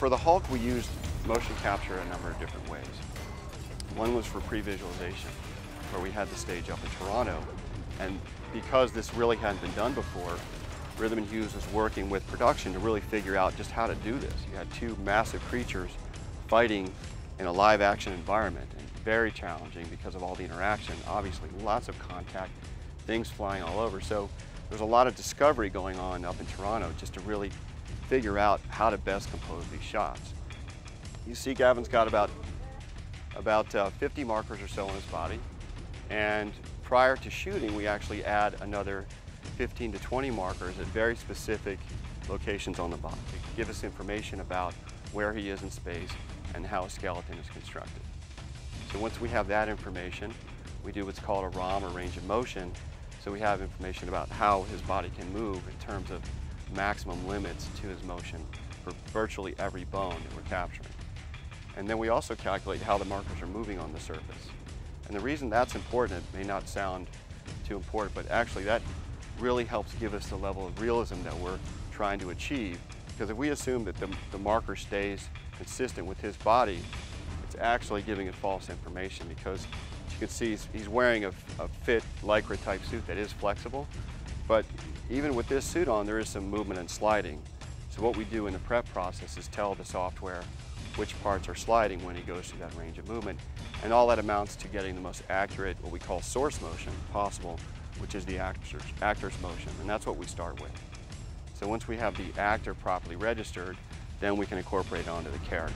For the Hulk, we used motion capture a number of different ways. One was for pre-visualization, where we had the stage up in Toronto, and because this really hadn't been done before, Rhythm and Hughes was working with production to really figure out just how to do this. You had two massive creatures fighting in a live action environment, and very challenging because of all the interaction. Obviously, lots of contact, things flying all over. So there's a lot of discovery going on up in Toronto just to really figure out how to best compose these shots. You see Gavin's got about 50 markers or so on his body, and prior to shooting we actually add another 15 to 20 markers at very specific locations on the body to give us information about where he is in space and how a skeleton is constructed. So once we have that information, we do what's called a ROM, or range of motion, so we have information about how his body can move in terms of maximum limits to his motion for virtually every bone that we're capturing. And then we also calculate how the markers are moving on the surface. And the reason that's important, it may not sound too important, but actually that really helps give us the level of realism that we're trying to achieve. Because if we assume that the marker stays consistent with his body, it's actually giving it false information, because you can see he's wearing a fit Lycra type suit that is flexible, but even with this suit on, there is some movement and sliding. So what we do in the prep process is tell the software which parts are sliding when he goes through that range of movement, and all that amounts to getting the most accurate, what we call source motion possible, which is the actor's motion, and that's what we start with. So once we have the actor properly registered, then we can incorporate it onto the character.